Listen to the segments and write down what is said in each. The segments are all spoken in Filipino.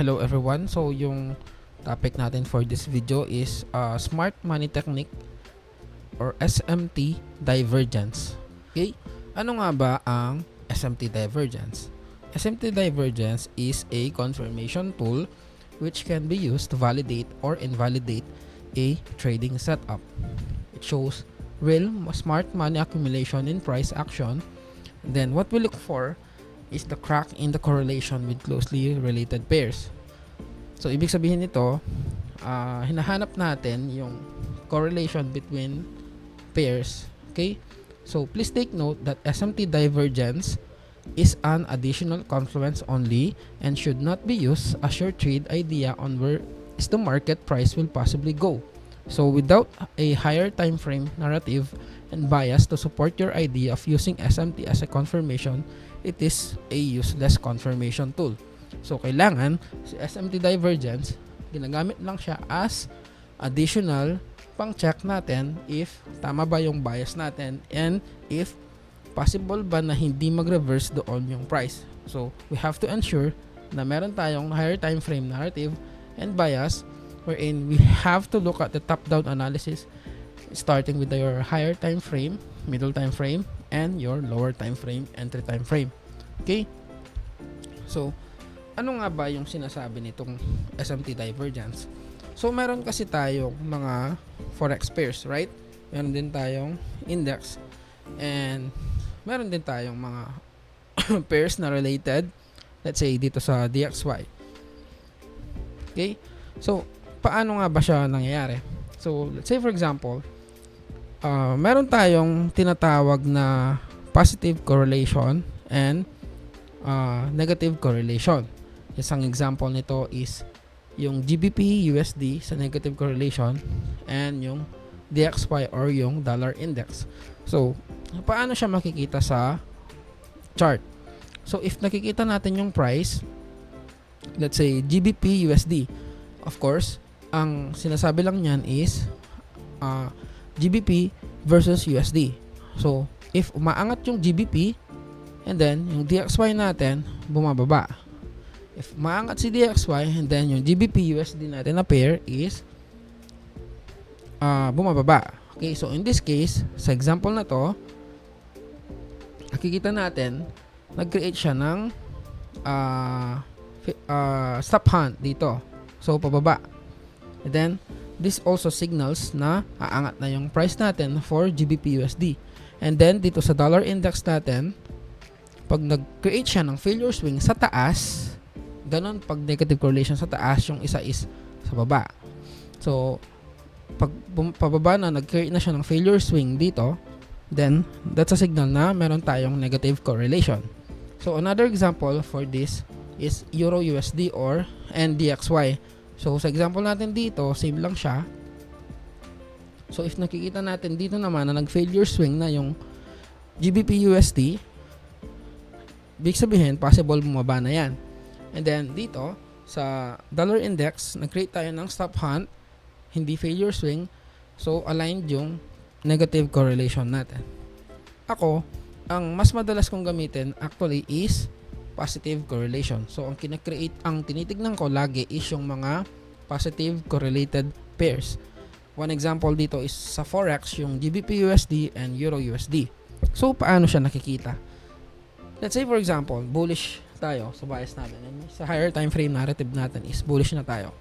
Hello everyone. So yung topic natin for this video is Smart Money Technique or SMT Divergence. Okay? Ano nga ba ang SMT Divergence? SMT Divergence is a confirmation tool which can be used to validate or invalidate a trading setup. It shows real smart money accumulation in price action. Then what we look for is the crack in the correlation with closely related pairs. So, ibig sabihin nito, hinahanap natin yung correlation between pairs. Okay? So, please take note that SMT divergence is an additional confluence only and should not be used as your trade idea on where is the market price will possibly go. So, without a higher time frame narrative and bias to support your idea of using SMT as a confirmation, it is a useless confirmation tool. So, kailangan si SMT divergence, ginagamit lang siya as additional pang-check natin if tama ba yung bias natin and if possible ba na hindi mag-reverse doon yung price. So, we have to ensure na meron tayong higher time frame narrative and bias wherein we have to look at the top-down analysis starting with your higher time frame, middle time frame, and your lower time frame, entry time frame. Okay? So, ano nga ba yung sinasabi nitong SMT divergence? So, meron kasi tayong mga forex pairs, right? Meron din tayong index and meron din tayong mga pairs na related, let's say dito sa DXY. Okay? So, paano nga ba siya nangyayari? So, let's say for example, meron tayong tinatawag na positive correlation and negative correlation. Isang example nito is yung GBP USD sa negative correlation and yung DXY or yung dollar index. So, paano siya makikita sa chart? So, if nakikita natin yung price, let's say GBP USD, of course, ang sinasabi lang niyan is GBP versus USD. So, if umaangat yung GBP and then yung DXY natin bumababa. If maangat si DXY and then yung GBP USD natin na pair is bumababa. Okay, so in this case, sa example na to, nakikita natin nag-create siya ng stop hunt dito. So, pababa. And then, this also signals na aangat na yung price natin for GBP USD. And then, dito sa dollar index natin, pag nag-create siya ng failure swing sa taas, ganon pag negative correlation sa taas, yung isa is sa baba. So, pag pababa na, nag-create na siya ng failure swing dito, then, that's a signal na meron tayong negative correlation. So, another example for this is Euro USD or NDXY. So, sa example natin dito, same lang siya. So, if nakikita natin dito naman na nag-failure swing na yung GBP USD, big sabihin, possible bumaba na yan. And then, dito, sa dollar index, nag-create tayo ng stop hunt, hindi failure swing. So, aligned yung negative correlation natin. Ako, ang mas madalas kong gamitin actually is positive correlation. So, ang tinitignan ko lagi is yung mga positive correlated pairs. One example dito is sa Forex, yung GBP USD and Euro USD. So, paano siya nakikita? Let's say for example, bullish tayo sa bias natin. And sa higher time frame narrative natin is bullish na tayo.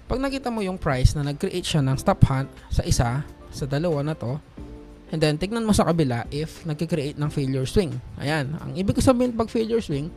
Pag nakita mo yung price na nag-create siya ng stop hunt sa isa, sa dalawa na to, and then, tignan mo sa kabila if nagkikreate ng failure swing. Ayan. Ang ibig sabihin pag failure swing,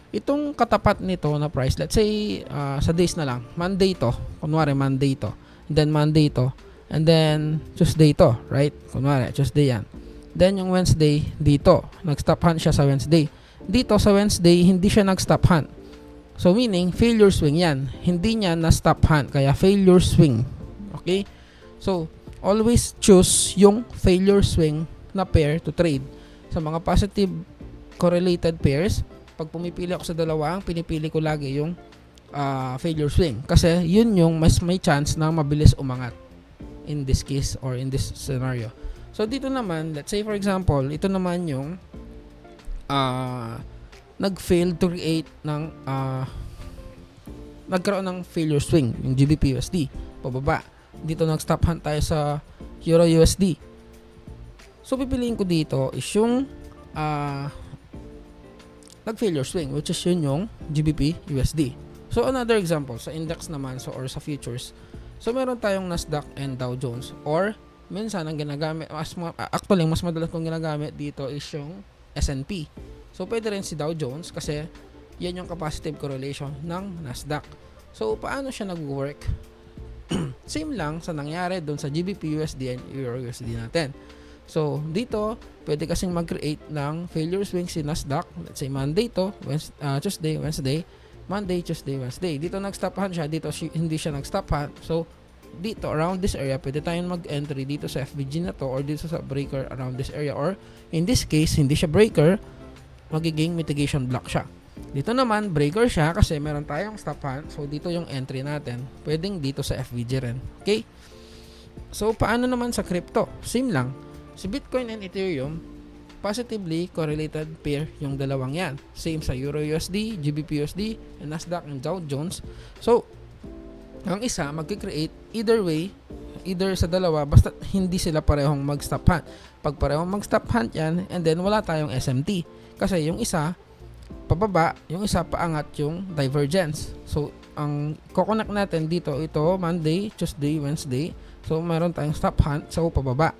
itong katapat nito na price, let's say, sa days na lang, Monday to. Kunwari, Monday to. And then, Monday to. And then, Tuesday to. Right? Kunwari, Tuesday yan. Then, yung Wednesday, dito. Nag-stop hunt siya sa Wednesday. Dito, sa Wednesday, hindi siya nag-stop hunt. So, meaning, failure swing yan. Hindi niya na-stop hunt. Kaya, failure swing. Okay? So, always choose yung failure swing na pair to trade. Sa mga positive correlated pairs, pag pumipili ako sa dalawa, ang pinipili ko lagi yung failure swing. Kasi yun yung mas may chance na mabilis umangat in this case or in this scenario. So dito naman, let's say for example, ito naman yung nag-fail to create ng nagkaroon ng failure swing, yung GBP USD, pababa. Dito nag-stop hunt tayo sa Euro USD. So, pipiliin ko dito is yung nag-failure swing, which is yun yung GBP USD. So, another example, sa index naman, or sa futures. So, meron tayong Nasdaq and Dow Jones. Or, minsan, ang ginagamit, actually, mas madalas kong ginagamit dito is yung S&P. So, pwede rin si Dow Jones kasi yan yung capacitive correlation ng Nasdaq. So, paano siya nag-work? Same lang sa nangyari doon sa GBP USD and Euro USD natin. So, dito, pwede kasing mag-create ng failure swing si Nasdaq. Let's say Monday to, Tuesday, Wednesday, Monday, Tuesday, Wednesday. Dito nag-stop hunt siya, dito hindi siya nag-stop hunt. So, dito, around this area, pwede tayong mag-entry dito sa FVG na to or dito sa breaker around this area. Or, in this case, hindi siya breaker, magiging mitigation block siya. Dito naman, breaker siya kasi meron tayong stop hunt. So, dito yung entry natin. Pwedeng dito sa FVG rin. Okay? So, paano naman sa crypto? Same lang. Si Bitcoin and Ethereum, positively correlated pair yung dalawang yan. Same sa Euro USD, GBP USD, and Nasdaq and Dow Jones. So, ang isa magki-create either way, either sa dalawa, basta hindi sila parehong mag-stop hunt. Pag parehong mag-stop hunt yan, and then wala tayong SMT. Kasi yung isa, pababa, yung isa paangat yung divergence. So, ang kukonek natin dito, ito, Monday, Tuesday, Wednesday. So, meron tayong stop hunt, so pababa.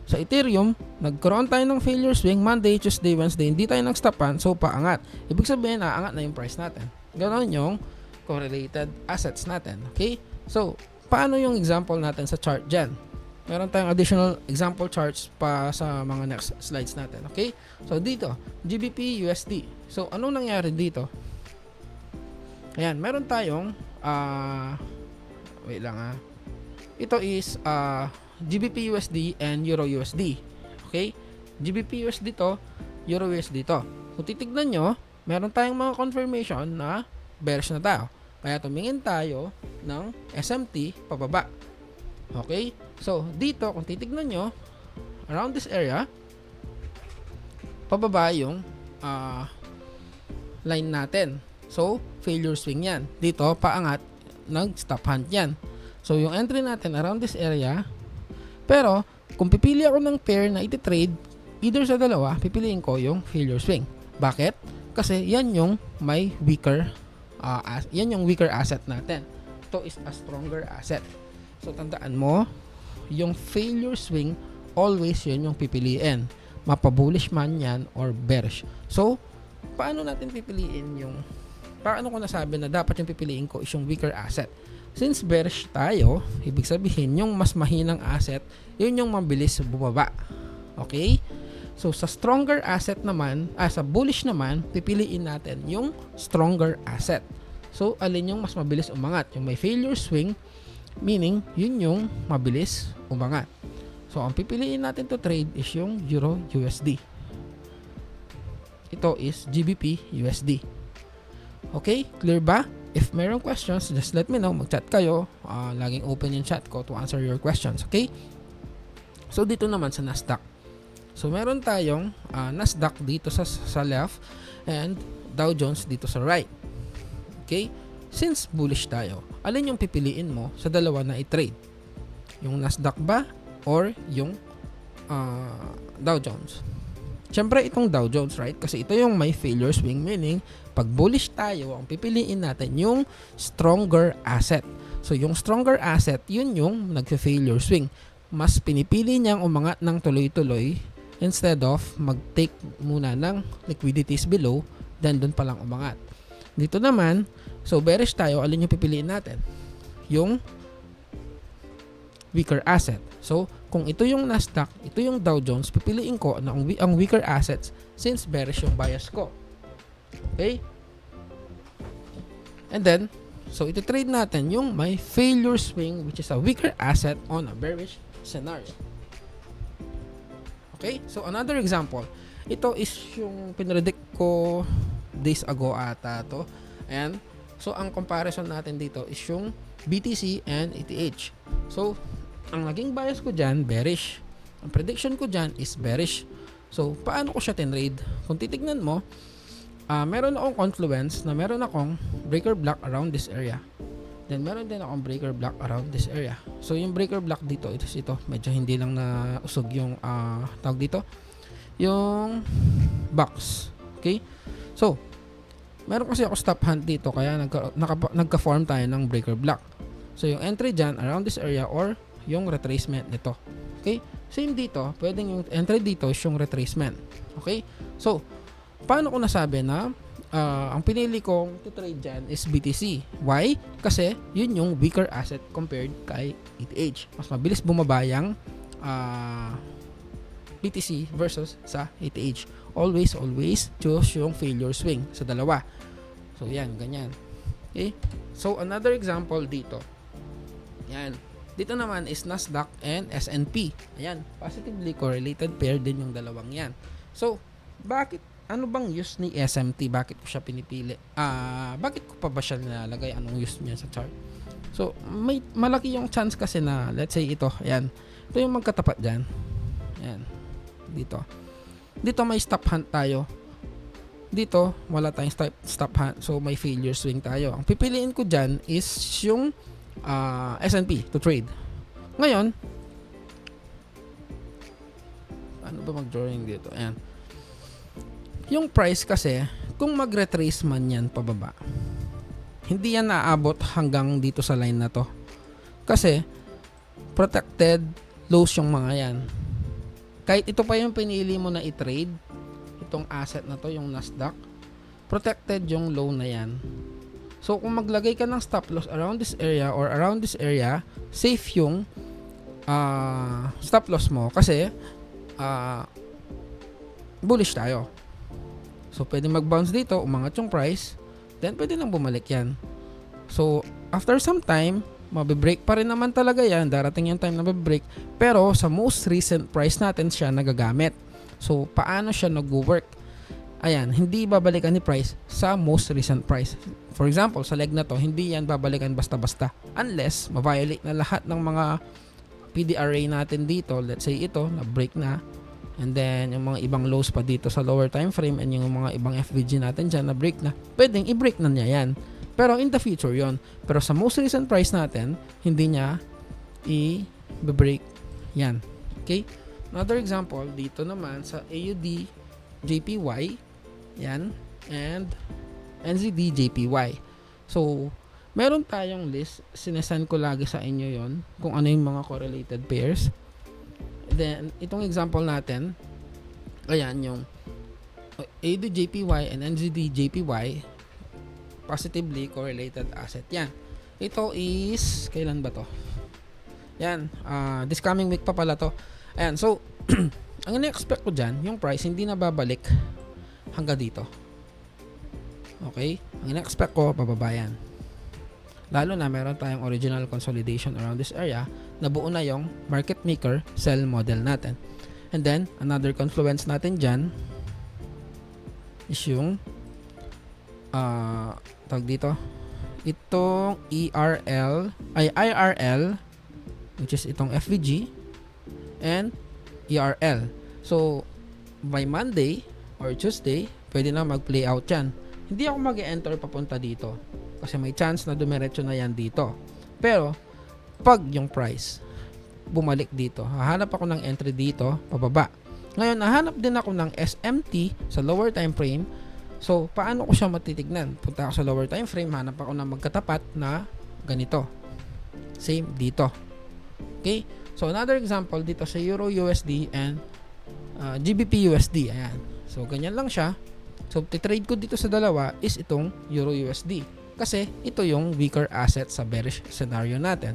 Sa Ethereum, nagkaroon tayo ng failure swing Monday, Tuesday, Wednesday. Hindi tayo nag-stop hunt, so paangat. Ibig sabihin, naangat na yung price natin. Ganon yung correlated assets natin. Okay? So, paano yung example natin sa chart dyan? Meron tayong additional example charts pa sa mga next slides natin. Okay? So, dito, GBP USD. So, anong nangyari dito? Ayan, meron tayong wait lang ito is GBP USD and Euro USD. Okay? GBP USD to, Euro USD to. Kung titignan nyo, meron tayong mga confirmation na bearish na tayo. Kaya tumingin tayo ng SMT pababa. Okay? So, dito, kung titignan nyo, around this area, pababa yung line natin. So, failure swing yan. Dito, paangat, nag-stop hunt yan. So, yung entry natin around this area, pero, kung pipili ako ng pair na iti-trade, either sa dalawa, pipiliin ko yung failure swing. Bakit? Kasi yan yung may weaker, yan yung weaker asset natin. Ito is a stronger asset. So, tandaan mo, yung failure swing, always yun yung pipiliin. Mapa-bullish man yan or bearish. So, paano natin pipiliin yung, paano ko nasabi na dapat yung pipiliin ko is yung weaker asset? Since bearish tayo, ibig sabihin yung mas mahinang asset, yun yung mabilis bumaba. Okay? So, sa stronger asset naman, sa bullish naman, pipiliin natin yung stronger asset. So, alin yung mas mabilis umangat? Yung may failure swing, meaning, yun yung mabilis umangat. So, ang pipiliin natin to trade is yung Euro USD. Ito is GBP USD. Okay? Clear ba? If mayroong questions, just let me know. Mag-chat kayo. Laging open yung chat ko to answer your questions. Okay? So, dito naman sa Nasdaq. So, meron tayong Nasdaq dito sa left and Dow Jones dito sa right. Okay? Since bullish tayo, alin yung pipiliin mo sa dalawa na i-trade? Yung Nasdaq ba or yung Dow Jones? Siyempre, itong Dow Jones, right? Kasi ito yung may failure swing, meaning, pag bullish tayo, ang pipiliin natin yung stronger asset. So, yung stronger asset, yun yung nagfa-failure swing. Mas pinipili niyang umangat ng tuloy-tuloy instead of mag-take muna ng liquidities below, then dun palang umangat. Dito naman, so bearish tayo, alin yung pipiliin natin? Yung weaker asset. So, kung ito yung Nasdaq, ito yung Dow Jones, pipiliin ko na ang weaker assets since bearish yung bias ko. Okay? And then, so ito trade natin yung may failure swing which is a weaker asset on a bearish scenario. Okay? So, another example. Ito is yung pinredict ko days ago ata to. And, so ang comparison natin dito is yung BTC and ETH. So, ang naging bias ko dyan, bearish. Ang prediction ko dyan is bearish. So, paano ko siya tinrade? Kung titignan mo, meron akong confluence na meron akong breaker block around this area. Then meron din akong breaker block around this area. So yung breaker block dito, ito, medyo hindi lang na usog yung tawag dito, yung box. Okay? So, meron kasi ako stop hunt dito kaya nagka-form tayo ng breaker block. So yung entry dyan around this area or yung retracement nito. Okay? Same dito, pwedeng yung entry dito is yung retracement. Okay? So, paano ko nasabi na ang pinili kong to trade dyan is BTC. Why? Kasi yun yung weaker asset compared kay ETH. Mas mabilis bumaba yung BTC versus sa ETH. Always choose yung failure swing sa dalawa. So yan, ganyan. Okay? So another example dito. Yan. Dito naman is Nasdaq and S&P. Ayan, positively correlated pair din yung dalawang yan. So, ano bang use ni SMT? Bakit ko siya pinipili? Bakit ko pa ba siya nilalagay? Anong use niya sa chart? So, may malaki yung chance kasi na, let's say ito, ayan. Ito yung magkatapat dyan. Ayan. Dito. Dito may stop hunt tayo. Dito, wala tayong stop hunt. So, may failure swing tayo. Ang pipiliin ko dyan is yung S&P to trade. Ngayon, ano ba mag-drawing dito? Ayan. Yung price kasi, kung mag-retrace man yan pababa, hindi yan naabot hanggang dito sa line na to. Kasi, protected lows yung mga yan. Kahit ito pa yung pinili mo na i-trade, itong asset na to, yung Nasdaq, protected yung low na yan. So, kung maglagay ka ng stop loss around this area or around this area, safe yung stop loss mo kasi bullish tayo. So, pwede mag-bounce dito, umangat yung price, then pwede nang bumalik yan. So, after some time, mabibreak pa rin naman talaga yan. Darating yung time na mabibreak. Pero, sa most recent price natin siya nagagamit. So, paano siya nag-work? Ayan, hindi babalikan ni price sa most recent price. For example, sa leg na to, hindi yan babalikan basta-basta. Unless, ma-violate na lahat ng mga PDRA natin dito. Let's say ito, na-break na. And then, yung mga ibang lows pa dito sa lower time frame and yung mga ibang FVG natin dyan na break na, pwedeng i-break na niya yan. Pero in the future yon. Pero sa most recent price natin, hindi niya i-break yan. Okay? Another example, dito naman sa AUD JPY, yan, and NZD JPY. So, meron tayong list, sinesend ko lagi sa inyo yon kung ano yung mga correlated pairs. Then, itong example natin, ayan, yung AUD JPY and NZD JPY, positively correlated asset yan. Ito is, kailan ba to? Yan, this coming week pa pala to. Ayan, so, ang ina-expect ko dyan, yung price hindi na babalik hanggang dito. Okay? Ang ina-expect ko, bababa yan. Lalo na meron tayong original consolidation around this area, nabuo na yung market maker sell model natin. And then, another confluence natin dyan is yung tawag dito, itong IRL, which is itong FVG and ERL. So, by Monday or Tuesday, pwede na mag-play out yan. Hindi ako mag-enter papunta dito kasi may chance na dumiretso na yan dito. Pero, pag yung price bumalik dito, hahanap ako ng entry dito, pababa. Ngayon, hahanap din ako ng SMT sa lower time frame. So, paano ko siya matitignan? Punta ako sa lower time frame, hanap ako ng magkatapat na ganito. Same dito. Okay? So, another example dito sa Euro USD and GBP USD. Ayan. So, ganyan lang siya. So, titrade ko dito sa dalawa is itong Euro USD. Kasi, ito yung weaker asset sa bearish scenario natin.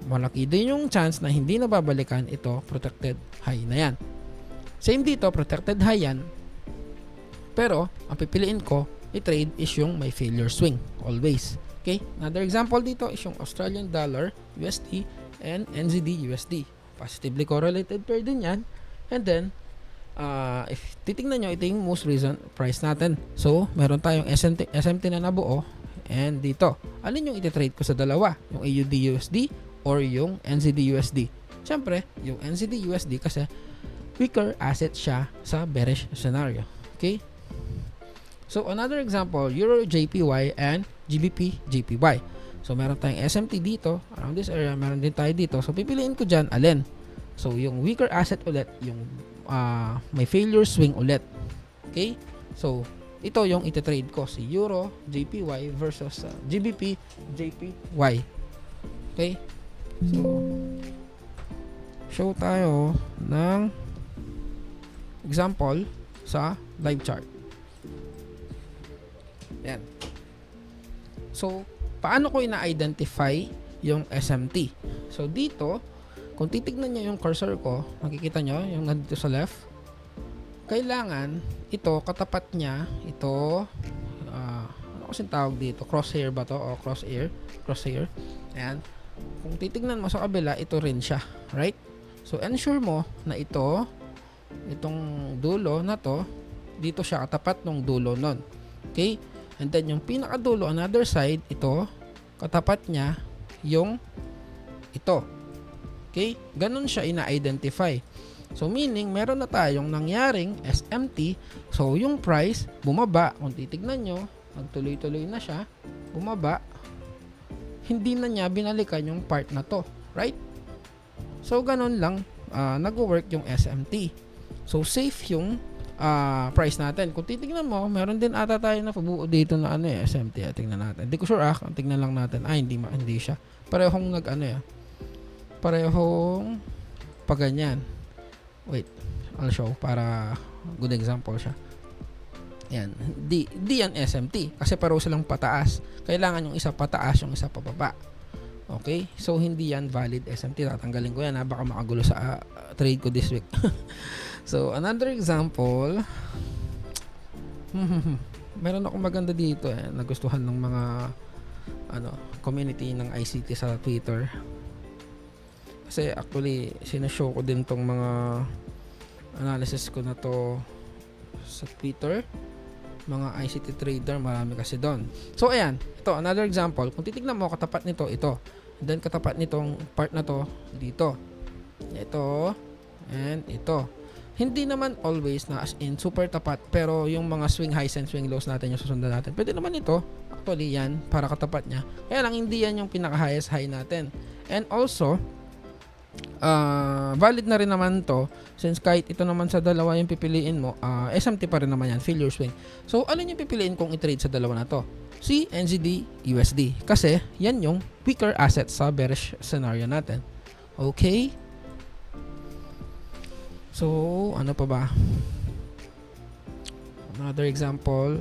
Malaki din yung chance na hindi nababalikan ito, protected high na yan. Same dito, protected high yan. Pero, ang pipiliin ko, i-trade is yung may failure swing. Always. Okay? Another example dito is yung Australian dollar, USD, and NZD USD. Positively correlated pair din yan. And then, if titingnan nyo, ito yung most recent price natin. So, meron tayong SMT na nabuo. And dito, alin yung iti-trade ko sa dalawa? Yung AUD USD or yung NZD USD? Siyempre, yung NZD USD kasi weaker asset siya sa bearish scenario. Okay? So, another example, Euro JPY and GBP JPY. So, meron tayong SMT dito, around this area, meron din tayo dito. So, pipiliin ko dyan, alin? So, yung weaker asset ulit, yung may failure swing ulit. Okay? So, ito yung iti-trade ko, si Euro, JPY versus GBP, JPY. Okay? So, show tayo ng example sa live chart. Yan. So, paano ko ina-identify yung SMT? So, dito, kung titignan nyo yung cursor ko, makikita nyo, yung nandito sa left, kailangan, ito, katapat niya, ito, ano kasing tawag dito? Crosshair ba to? O crosshair? Crosshair. Ayan. Kung titignan mo sa kabila, ito rin siya. Right? So, ensure mo na ito, itong dulo na to, dito siya katapat ng dulo nun. Okay? And then, yung pinakadulo, another side, ito, katapat niya, yung ito. Okay? Ganun siya ina-identify. So, meaning, meron na tayong nangyaring SMT. So, yung price, bumaba. Kung titignan nyo, nagtuloy-tuloy na siya, bumaba. Hindi na niya binalikan yung part na to. Right? So, ganun lang, nag-work yung SMT. So, safe yung price natin. Kung titignan mo, meron din ata tayo na pabuo dito na SMT. Tingnan natin. Hindi ko sure tingnan lang natin. Hindi siya. Parehong parehong paganyan. Wait, I'll show para good example siya. Yan. Di yan SMT kasi pareho silang pataas. Kailangan yung isa pataas, yung isa pababa. Okay? So, hindi yan valid SMT. Tatanggalin ko yan. Baka makagulo sa trade ko this week. So, another example. Meron akong maganda dito. Nagustuhan ng mga community ng ICT sa Twitter. Kasi actually, sinashow ko din tong mga analysis ko na to sa Twitter. Mga ICT trader, marami kasi doon. So, ayan. Ito, another example. Kung titignan mo, katapat nito, ito. And then, katapat nitong part na to, dito. Ito, and ito. Hindi naman always na as in super tapat, pero yung mga swing highs and swing lows natin yung susundan natin. Pwede naman ito. Actually, yan, para katapat niya. Kaya lang, hindi yan yung pinaka-highest high natin. And also, valid na rin naman to since kahit ito naman sa dalawa yung pipiliin mo, SMT pa rin naman yan, failure swing. So, ano yung pipiliin kung i-trade sa dalawa na to? Si NZD, USD. Kasi, yan yung weaker asset sa bearish scenario natin. Okay? So, ano pa ba? Another example.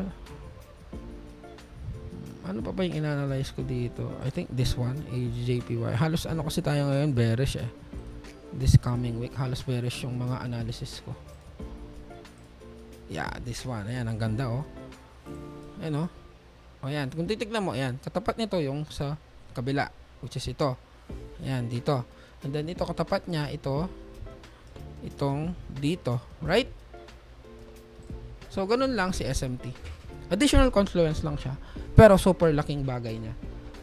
Ano pa ba yung in-analyze ko dito? I think this one, AJPY. Halos ano kasi tayo ngayon, bearish This coming week, halos bearish yung mga analysis ko. Yeah, this one. Ayan, ang ganda Ayan O yan, kung titignan mo, ayan, katapat nito yung sa kabila, which is ito. Ayan, dito. And then ito, katapat niya, itong dito. Right? So, ganun lang si SMT. Additional confluence lang siya. Pero super laking bagay niya.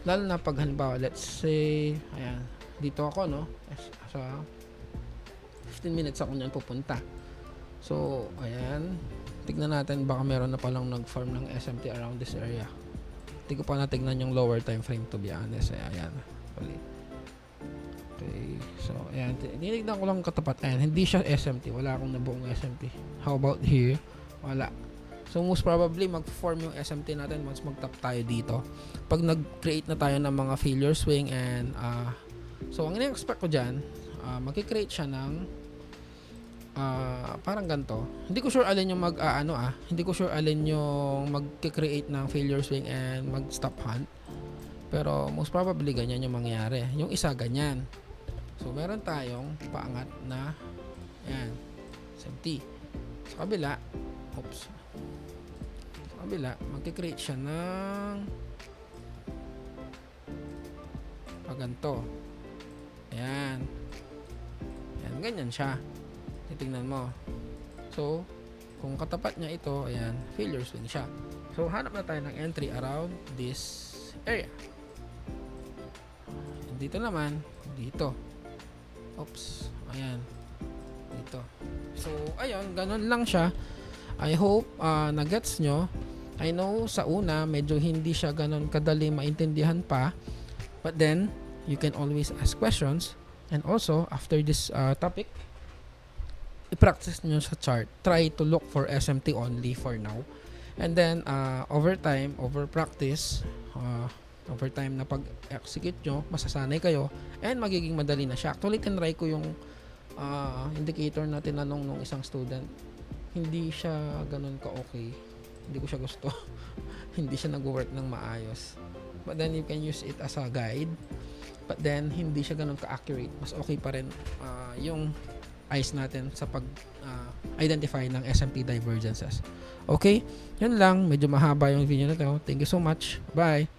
Lalo na pag halimbawa, let's say, ayan, dito ako, sa 15 minutes ako niyan pupunta. So, ayan. Tignan natin, baka meron na palang nag-form ng SMT around this area. Hindi ko pa natignan yung lower time frame to be honest. Ayan. Okay. So, ayan. Tinignan ko lang katapat. Ayan. Hindi siya SMT. Wala akong nabuong SMT. How about here? Wala. So, most probably, mag-form yung SMT natin once mag-tap tayo dito. Pag nag-create na tayo ng mga failure swing and so, ang in-expect ko dyan, mag-create siya ng parang ganito. Hindi ko sure alin yung hindi ko sure alin yung mag-create ng failure swing and mag-stop hunt. Pero, most probably, ganyan yung mangyari. Yung isa, ganyan. So, meron tayong paangat na ayan, SMT. Sa kabila, mag-create siya ng ganito. Ayan. Ayan, ganyan siya. Titingnan mo. So, kung katapat niya ito, ayan, failure swing siya. So, hanap na tayo ng entry around this area. Dito naman, dito. Ayan. Dito. So, ayun, ganun lang siya. I hope na-gets nyo. I know sa una, medyo hindi siya ganun kadali maintindihan pa. But then, you can always ask questions. And also, after this topic, i-practice nyo sa chart. Try to look for SMT only for now. And then, over time, over practice, over time na pag-execute nyo, masasanay kayo, and magiging madali na siya. Actually, tinry ko yung indicator na tinanong nung isang student. Hindi siya ganun ka-okay. Hindi ko siya gusto. Hindi siya nag-work ng maayos. But then, you can use it as a guide. But then, hindi siya ganun ka-accurate. Mas okay pa rin yung eyes natin sa pag-identify ng SMT divergences. Okay? Yun lang. Medyo mahaba yung video na to. Thank you so much. Bye!